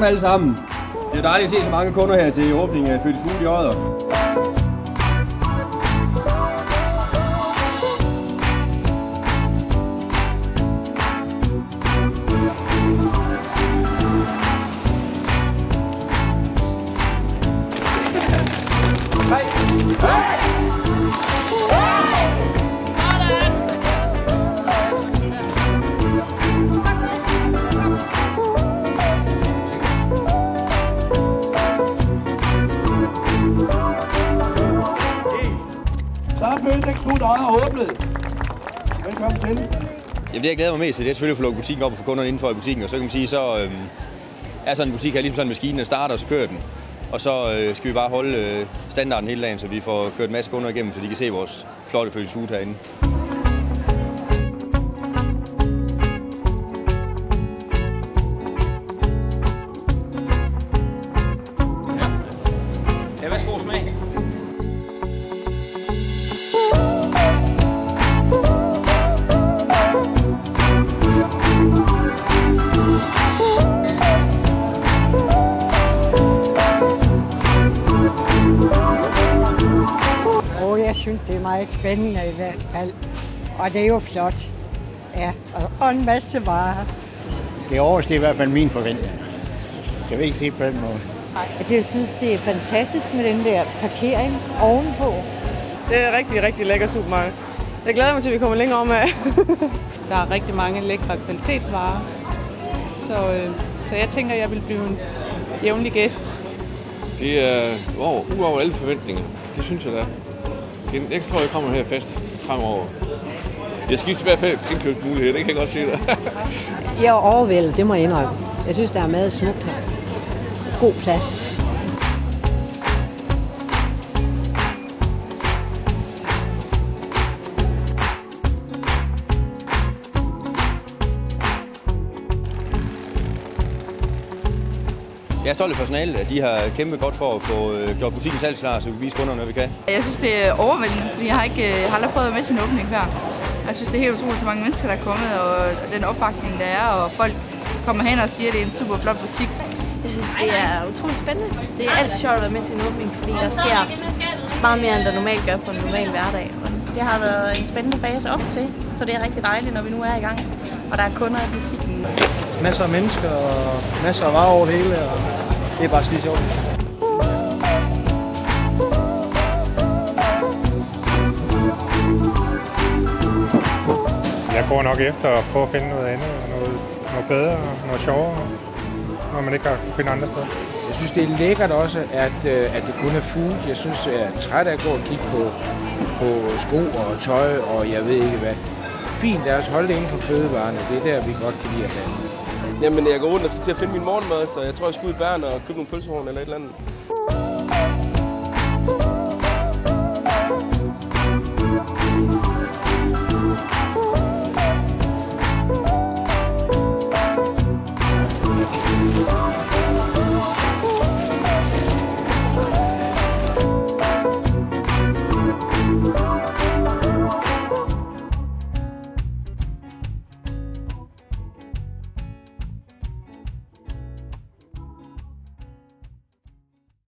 Godmorgen alle sammen. Det er dejligt at se så mange kunder her til åbningen af Født i Fugle i Odder. Så er Føtex Odder åbnet. Velkommen til. Jamen det jeg glæder mig mest til, det er selvfølgelig at få lukket butikken op og få kunderne indenfor i butikken. Og så kan man sige, så er sådan en butik her ligesom sådan en maskine, der starter og så kører den. Og så skal vi bare holde standarden hele dagen, så vi får kørt en masse kunder igennem, så de kan se vores flotte Føtex Food herinde. Ja, værsgo smag. Jeg synes, det er meget spændende i hvert fald. Og det er jo flot. Ja, og en masse varer. Det overstiger i hvert fald mine forventninger. Kan vi ikke sige på den måde? Altså, jeg synes, det er fantastisk med den der parkering ovenpå. Det er rigtig, rigtig lækker supermarked. Jeg glæder mig til, at vi kommer længere om af. Der er rigtig mange lækre kvalitetsvarer. Så jeg tænker, at jeg vil blive en jævnlig gæst. Det er uover alle forventninger. Det synes jeg da. Jeg tror, jeg kommer her fast fremover. Jeg skifter i hvert fald indkøbsmuligheder, det kan jeg godt sige dig. Jeg er overvældet, det må jeg indrømme. Jeg synes, der er meget smukt her. God plads. Jeg er stolt af personalet, at de har kæmpet godt for at få gjort butikken salgsklar, så vi kan vise kunderne, hvad vi kan. Jeg synes, det er overvældende, fordi jeg har aldrig prøvet at være med til en åbning før. Jeg synes, det er helt utroligt, så mange mennesker, der er kommet, og den opbakning, der er, og folk kommer hen og siger, at det er en super flot butik. Jeg synes, det er utroligt spændende. Det er altid sjovt at være med til en åbning, fordi der sker meget mere, end der normalt gør på en normal hverdag. Det har været en spændende fase op til, så det er rigtig dejligt, når vi nu er i gang, og der er kunder i butikken. Masser af mennesker og masser af varer over det hele, og det er bare skide sjovt. Jeg går nok efter at prøve at finde noget andet, noget bedre, noget sjovere, når man ikke kan finde andre steder. Jeg synes, det er lækkert også, at det kun er food. Jeg synes, jeg er træt af at gå og kigge på sko og tøj, og jeg ved ikke hvad. Fint, lad os holde det inden for fødevarene. Det er der, vi godt kan lide at have. Jamen, jeg går rundt og skal til at finde min morgenmad, så jeg tror, jeg skal ud i bæren og købe nogle pølsehorn eller et eller andet.